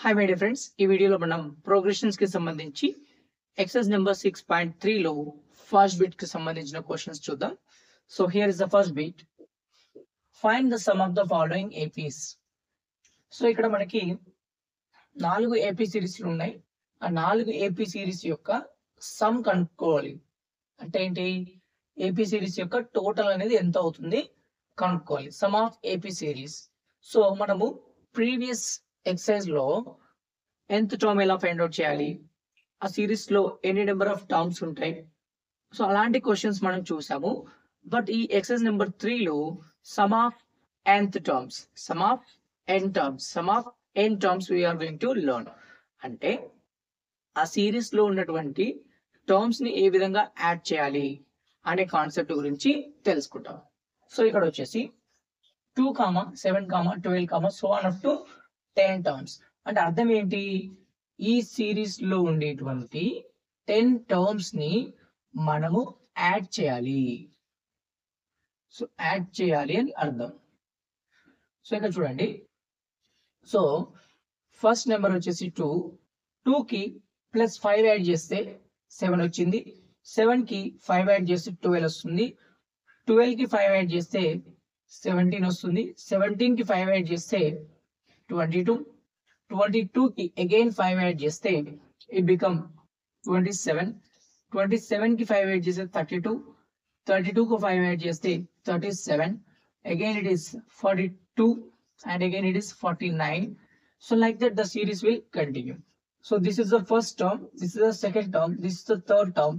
Hi my dear friends, ఈ వీడియోలో మనం ప్రోగ్రెషన్స్ కి సంబంధించి ఎక్సర్సైజ్ నెంబర్ 6.3 లో ఫస్ట్ బిట్ కి సంబంధించిన క్వశ్చన్స్ చూద్దాం. So here is the first bit. Find the sum of the following APIs. So ఇక్కడ మనకి 4 ఏపీ సిరీస్లు ఉన్నాయి. ఆ 4 ఏపీ సిరీస్ యొక్క సమ్ కనుక్కోవాలి. అంటే ఏంటి? ఏపీ సిరీస్ యొక్క టోటల్ అనేది ఎంత అవుతుంది కనుక్కోవాలి. Sum of AP series. So మనము ప్రీవియస్ ఎక్సర్సైజ్ లో nth టర్మ్ ఎలా ఫైండ్ అవుట్ చేయాలి, ఆ సిరీస్ లో ఎన్ని నెంబర్ ఆఫ్ టర్మ్స్ ఉంటాయి, సో అలాంటి క్వశ్చన్స్ మనం చూసాము. బట్ ఈ ఎక్సర్సైజ్ నెంబర్ 3 లో sum of nth terms, sum of n terms, sum of n terms we are going to learn. అంటే ఆ సిరీస్ లో ఉన్నటువంటి టర్మ్స్ ని ఏ విధంగా యాడ్ చేయాలి అనే కాన్సెప్ట్ గురించి తెలుసుకుంటాం. సో ఇక్కడ వచ్చేసి 2, 7, 12, so on up to 10 terms. అంటే అర్థం ఏంటి? ఈ సిరీస్ లో ఉండేటువంటి 10 టర్మ్స్ ని మనము యాడ్ చేయాలి. సో యాడ్ చేయాలి అని అర్థం. సో ఇక్కడ చూడండి. సో ఫస్ట్ నెంబర్ వచ్చేసి 2 కి ప్లస్ 5 యాడ్ చేస్తే 7 వచ్చింది. 7 కి 5 యాడ్ చేస్తే 12 వస్తుంది. 12 కి 5 యాడ్ చేస్తే 17 వస్తుంది. 17 కి 5 యాడ్ చేస్తే 22. 22 కి అగైన్ 5 యాడ్ చేస్తే ఇట్ బికమ్ 27. 27 కి 5 యాడ్ చేస్తే 32. 32 కు 5 యాడ్ చేస్తే 37. Again it is 42 and again it is 49. So like that the series will continue. So this is the first term, this is the second term, this is the third term,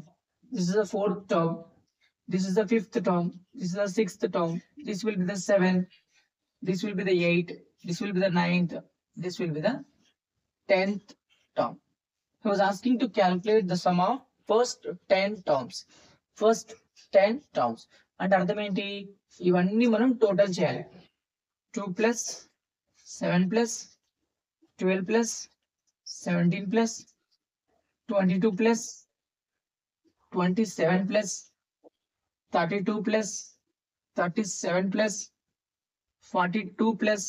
this is the fourth term, this is the fifth term, this is the sixth term, this will be the 7th, this will be the 8th, this will be the 9th, this will be the 10th term. He was asking to calculate the sum of first 10 terms. First 10 terms. అంటే అర్థం ఏంటి? ఇవన్నీ మనం total చేయాలి. 2 plus 7 plus 12 plus 17 plus 22 plus 27 plus 32 plus 37 plus 42 plus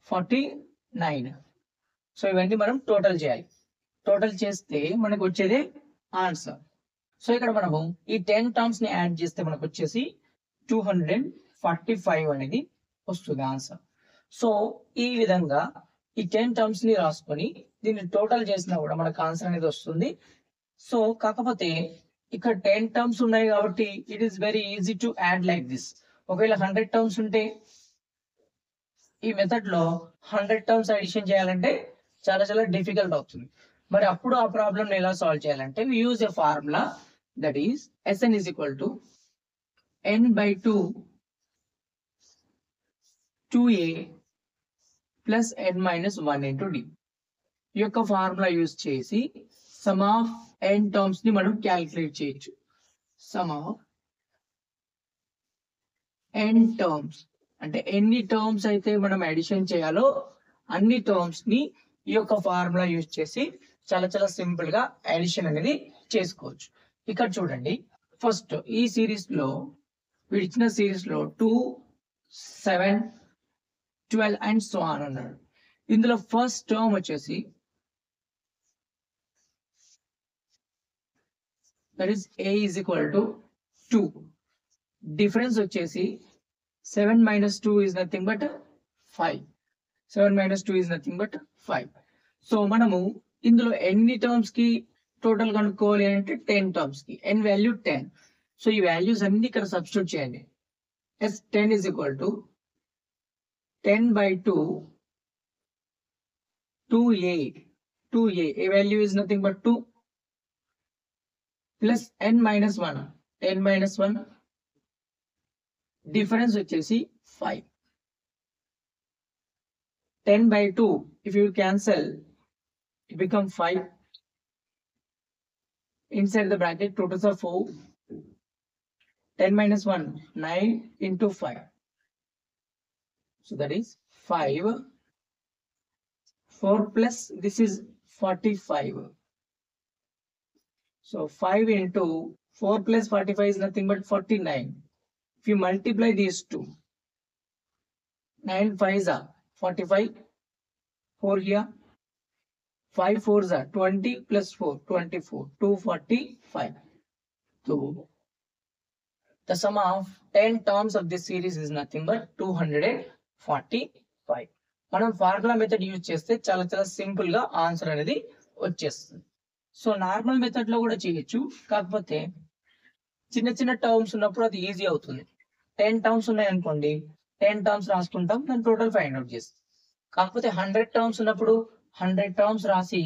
49. So ఇవన్నీ మనం total చేయాలి. Total చేస్తే మనకు వచ్చేదే ఆన్సర్. సో ఇక్కడ మనము ఈ 10 టర్మ్స్ ని యాడ్ చేస్తే మనకు వచ్చేసి 245 అనేది వస్తుంది ఆన్సర్. సో ఈ విధంగా ఈ 10 టర్మ్స్ ని రాసుకొని దీన్ని టోటల్ చేసినా కూడా మనకు ఆన్సర్ అనేది వస్తుంది. సో కాకపోతే ఇక్కడ 10 టర్మ్స్ ఉన్నాయి కాబట్టి it is very easy to add like this. ఒకవేళ 100 టర్మ్స్ ఉంటే ఈ మెథడ్ లో 100 టర్మ్స్ అడిషన్ చేయాలంటే చాలా చాలా డిఫికల్ట్ అవుతుంది. మరి అప్పుడు ఆ ప్రాబ్లమ్ ఎలా సాల్వ్ చేయాలంటే we use a formula that is Sn is equal to n by 2 2a plus n minus 1 into d. ఈ యొక్క ఫార్ములా యూజ్ చేసి సమ్ ఆఫ్ n టర్మ్స్ ని మనం క్యాలిక్యులేట్ చేయొచ్చు. సమ్ ఆఫ్ n టర్మ్స్ అంటే ఎన్ని టర్మ్స్ అయితే మనం అడిషన్ చేయాలో అన్ని టర్మ్స్ ని ఈ యొక్క ఫార్ములా యూజ్ చేసి చాలా చాలా సింపుల్ గా అడిషన్ అనేది చేసుకోవచ్చు. ఇక్కడ చూడండి, ఫస్ట్ ఈ సిరీస్ లో ఇచ్చిన సిరీస్ లో 2, 7, 12 అండ్ సో ఆన్ అన్నాడు. ఇందులో ఫస్ట్ టర్మ్ వచ్చేసి that is a is equal to 2. Difference వచ్చేసి 7 minus 2 is nothing but 5. 7 minus 2 is nothing but 5. So మనము ఇందులో ఎన్ని టర్మ్స్ కి టోటల్ కనుక్కోవాలి అంటే 10 టర్మ్స్ కి n వాల్యూ 10. సో ఈ వాల్యూస్ అన్ని ఇక్కడ సబ్స్టిట్యూట్ చేయండి. S10 is equal to 10 by 2 2a. a value is nothing but 2 plus n minus 1. n minus 1 difference వచ్చేసి 5. 10 by 2 if you cancel it become 5. Inside the bracket 2 to 4. 10 minus 1 9 into 5. So that is 5. 4 plus this is 45. So 5 into 4 plus 45 is nothing but 49. If you multiply these two, 9 5s are 45, 4 here, 5 4s are 20 plus 4, 24, 245. So the sum of 10 terms of this series is nothing but 245. మనం formula method use చేస్తే చాలా చాలా simple గా answer అనేది వచ్చేస్తుంది. So normal method లో కూడా చేయొచ్చు, కాకపోతే చిన్న చిన్న టర్మ్స్ ఉన్నప్పుడు అది ఈజీ అవుతుంది. 10 టర్మ్స్ ఉన్నాయి అనుకోండి, 10 టర్మ్స్ రాసుకుంటాం, దాని టోటల్ ఫైండ్ అవుట్ చేస్తాం. కాకపోతే 100 టర్మ్స్ ఉన్నప్పుడు 100 టర్మ్స్ రాసి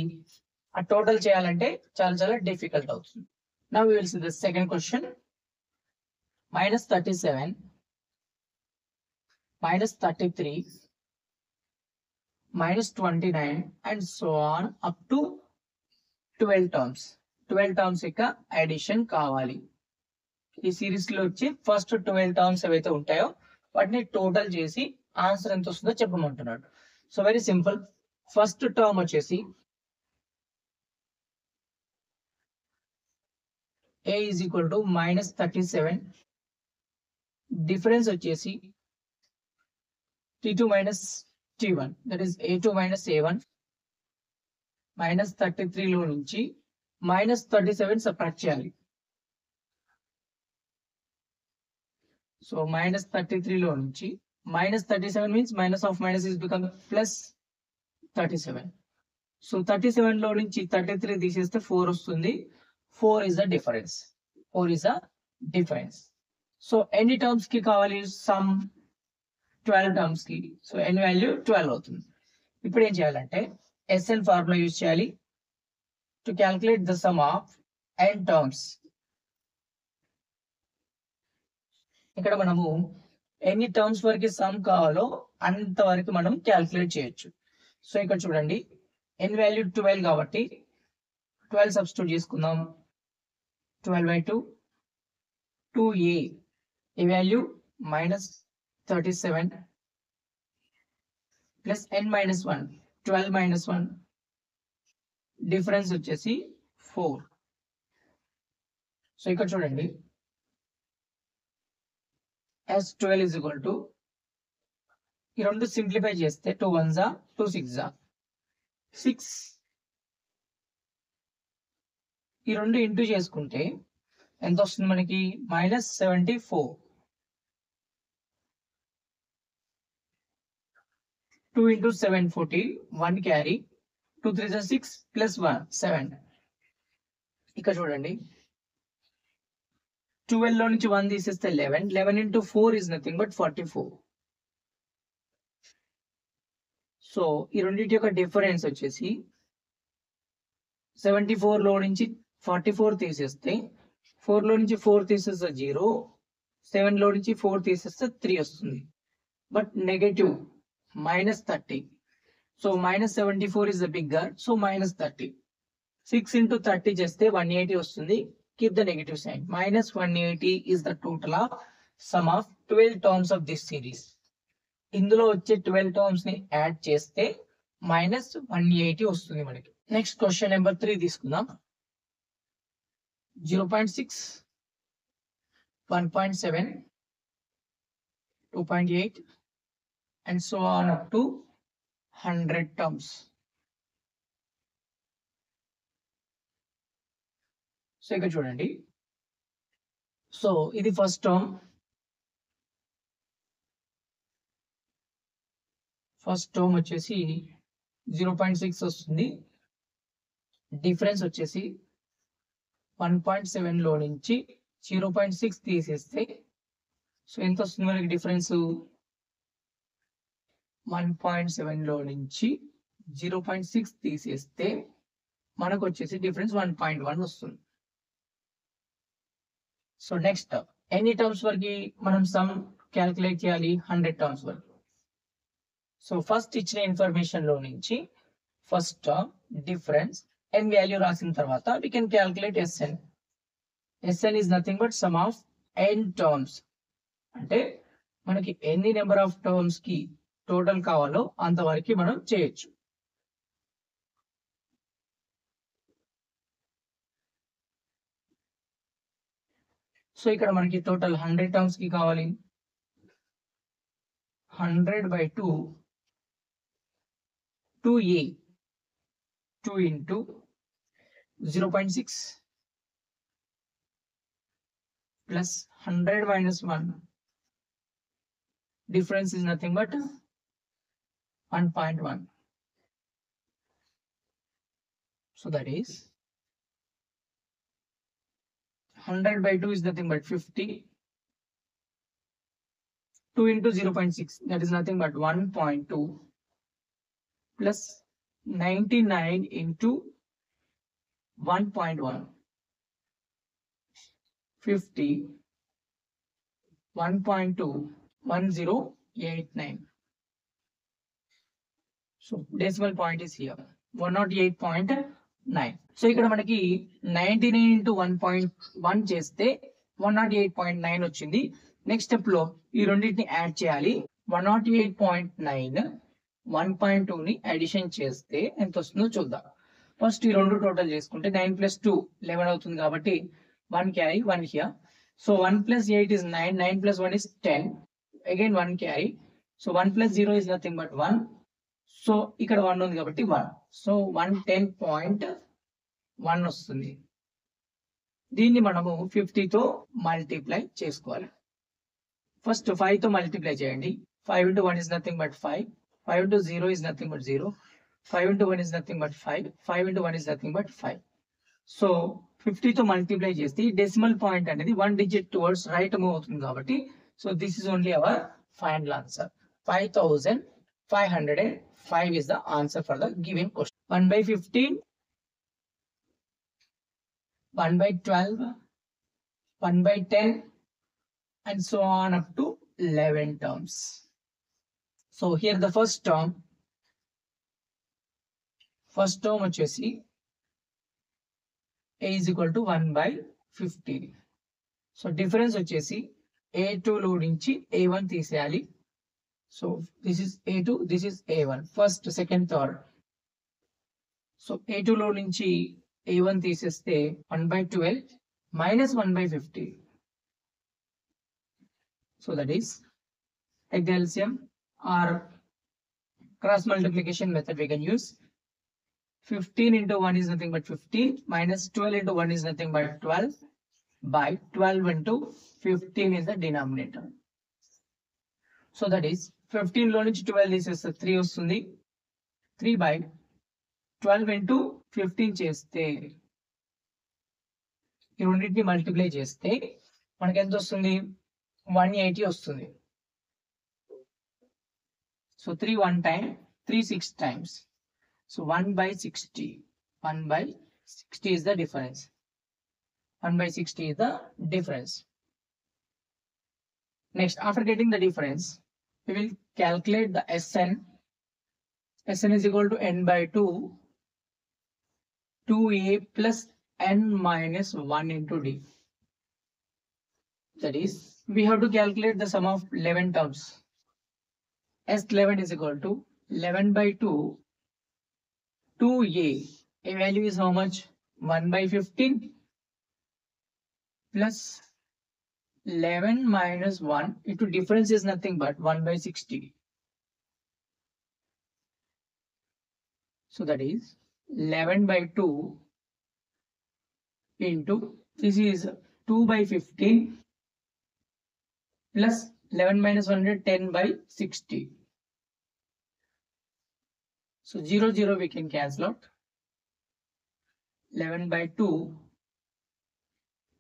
ఆ టోటల్ చేయాలంటే చాలా చాలా డిఫికల్ట్ అవుతుంది. Now we will see the second question. -37, -33, -29 and so on up to 12 terms. 12 terms యొక్క అడిషన్ కావాలి. ఈ సిరీస్ లో వచ్చి ఫస్ట్ 12 టర్మ్స్ ఏవైతే ఉంటాయో వాటిని టోటల్ చేసి ఆన్సర్ ఎంత వస్తుందో చెప్పమంటున్నాడు. So very simple. First term వచ్చేసి a is equal to -37, difference వచ్చేసి t2 minus t1, that is a2 minus a1. -33 లో నుంచి -37 సబ్ట్రాక్ట్ చేయాలి. సో -33 లో నుంచి -37 means minus of minus is become plus 37. So 37 లో నుంచి 33 తీసేస్తే 4 వస్తుంది. 4 is the difference. 4 is the difference. So ఎన్ని టర్మ్స్ కి కావాలి? సమ్ 12 టర్మ్స్ కి. సో n వాల్యూ 12 అవుతుంది. ఇప్పుడు ఏం చేయాలంటే SN ఫార్ములా యూజ్ చేయాలి to calculate the sum of n terms. ఇక్కడ మనము ఎన్ని టర్మ్స్ వరకు సమ్ కావాలో అంతవరకు మనం క్యాల్కులేట్ చేయొచ్చు. సో ఇక్కడ చూడండి, n వాల్యూ 12 కాబట్టి 12 సబ్స్టిట్యూట్ చేసుకుందాం. 12/2 2a, a value -37 plus n minus 1, 12 minus 1, difference వచ్చేసి 4. సో ఇక్కడ చూడండి, S12 is equal to, ఈ రెండు సింప్లిఫై చేస్తే 2 1s are 2 6s are 6. ఈ రెండు ఇంటూ చేసుకుంటే ఎంత వస్తుంది మనకి? -74. 2 into 7 40, 1 carry, 2 3s are 6 plus 1 7. ఇక్కడ చూడండి, 12 లో నుంచి 1 తీసేస్తే 11. 11 into 4 is nothing but 44. So ఈ రెండింటి యొక్క డిఫరెన్స్ వచ్చేసి 74 లో నుంచి 44 తీసేస్తే, 4 లో నుంచి 4 తీసేస్తే 0, 7 లో నుంచి 4 తీసేస్తే 3 వస్తుంది. But negative -30. So -74 is the bigger, so -30. 6 into 30 చేస్తే 180 వస్తుంది. Keep the negative sign. -180 is the total of sum of 12 terms of this series. ఇందులో వచ్చే 12 టర్మ్స్ ని యాడ్ చేస్తే -180 వస్తుంది మనకి. నెక్స్ట్ క్వశ్చన్ నెంబర్ 3 తీసుకుందాం. 0.6, 1.7, 2.8 and so on up to 100 terms. So ఇక్కడ చూడండి, సో ఇది ఫస్ట్ టర్మ్. ఫస్ట్ టర్మ్ వచ్చేసి 0.6 వస్తుంది. డిఫరెన్స్ వచ్చేసి 1.7 లో నుంచి 0.6 తీసేస్తే సో ఎంత వస్తుంది మనకి డిఫరెన్స్? 1.7 లో నుంచి 0.6 తీసేస్తే మనకు వచ్చేసి డిఫరెన్స్ 1.1 వస్తుంది. సో నెక్స్ట్ ఎన్ని టర్మ్స్ వరకు మనం సమ్ క్యాల్కులేట్ చేయాలి? 100 టర్మ్స్ వరకు. సో ఫస్ట్ ఇచ్చిన ఇన్ఫర్మేషన్ లో నుంచి first term difference n value రాసిన తర్వాత we can calculate SN. SN is nothing but sum of n terms. అంటే మనకి ఎన్ని నెంబర్ ఆఫ్ టర్మ్స్ కి టోటల్ కావాలో అంతవరకు మనం చేయొచ్చు. సో ఇక్కడ మనకి టోటల్ 100 టర్మ్స్ కి కావాలి. 100/2 2a. 2 into 0.6 plus 100 minus 1. Difference is nothing but 1.1. So that is 100 by 2 is nothing but 50. 2 into 0.6, that is nothing but 1.2 plus 99 into 1.1. 50, 1.2, 1089. So decimal point is here 108.9. So ఇక్కడ మనకి 99 into 1.1 చేస్తే 108.9 వచ్చింది. Next step లో ఈ రెండింటిని add చేయాలి. 108.9 1.2 ని addition చేస్తే ఎంత వస్తుందో చూద్దాం. ఫస్ట్ ఈ రెండు టోటల్ చేసుకుంటే 9 plus 2 11 అవుతుంది కాబట్టి 1 carry 1 here. So 1 plus 8 is 9. 9 plus 1 is 10. Again 1 carry. So 1 plus 0 is nothing but 1. So ఇక్కడ 1 ఉంది కాబట్టి 1. So 110.1 వస్తుంది. దీన్ని మనము 50 తో మల్టిప్లై చేసుకోవాలి. ఫస్ట్ 5 తో మల్టిప్లై చేయండి. 5 into 1 is nothing but 5. 5 into 0 is nothing but 0. 5 into 1 is nothing but 5. 5 into 1 is nothing but 5. So 50 తో మల్టిప్లై చేస్తే డెసిమల్ పాయింట్ అనేది 1 digit towards రైట్ మూవ్ అవుతుంది కాబట్టి so this is only our final answer. 5505 is the answer for the given question. 1 by 15, 1 by 12, 1 by 10 and so on up to 11 terms. So here the first term వచ్చేసి a is equal to 1 by 15. So difference వచ్చేసి a2 లో నుంచి a1 తీసేయాలి. So this is a2, this is a1. First, second, third. So a2 లో నుంచి a1 తీసేస్తే 1 by 12 minus 1 by 50. So that is take the LCM or cross multiplication method we can use. 15 into 1 is nothing but 15 minus 12 into 1 is nothing but 12 by 12 into 15 is the denominator. So that is 15 లో నుంచి 12 తీసేస్తే 3 వస్తుంది. 3 by 12 into 15 చేస్తే ఈ రెండింటిని multiply చేస్తే మనకి ఎంత వస్తుంది 180 వస్తుంది. So 3 1 time, 3 6 times. So 1 by 60. 1 by 60 is the difference. 1 by 60 is the difference. Next, after getting the difference, we will calculate the SN. SN is equal to n by 2, 2a plus n minus 1 into d. That is, we have to calculate the sum of 11 terms. S11 is equal to 11 by 2, 2a. A value is how much? 1 by 15 plus 11 minus 1 into difference is nothing but 1 by 60. So that is 11 by 2 into this is 2 by 15 plus 11 minus 100 10 by 60. So 0 0 we can cancel out. 11 by 2,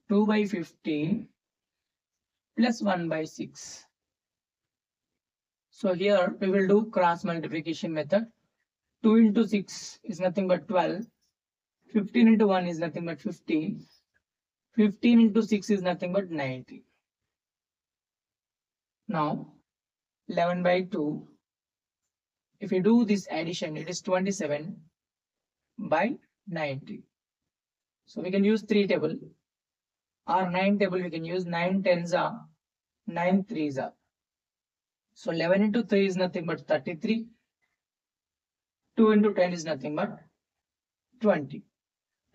2 by 15 plus 1 by 6. So here we will do cross multiplication method. 2 into 6 is nothing but 12. 15 into 1 is nothing but 15. 15 into 6 is nothing but 90. Now 11 by 2. If you do this addition, it is 27 by 90. So we can use 3 table or 9 table. We can use 9 tens are 9 threes are. So 11 into 3 is nothing but 33. 2 into 10 is nothing but 20.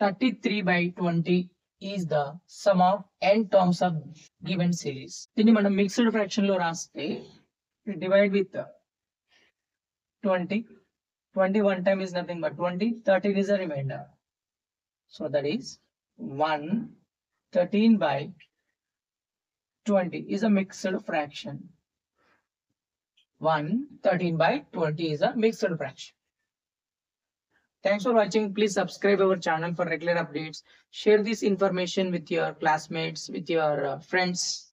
33 by 20 is the sum of n terms of given series. దీన్ని మనం mixed fraction లో రాస్తే divide with 20 20 one time is nothing but 20. 13 is a remainder. So that is 1 13 by 20 is a mixed fraction. 1 13 by 20 is a mixed fraction. Thanks for watching. Please subscribe our channel for regular updates. Share this information with your classmates, with your friends.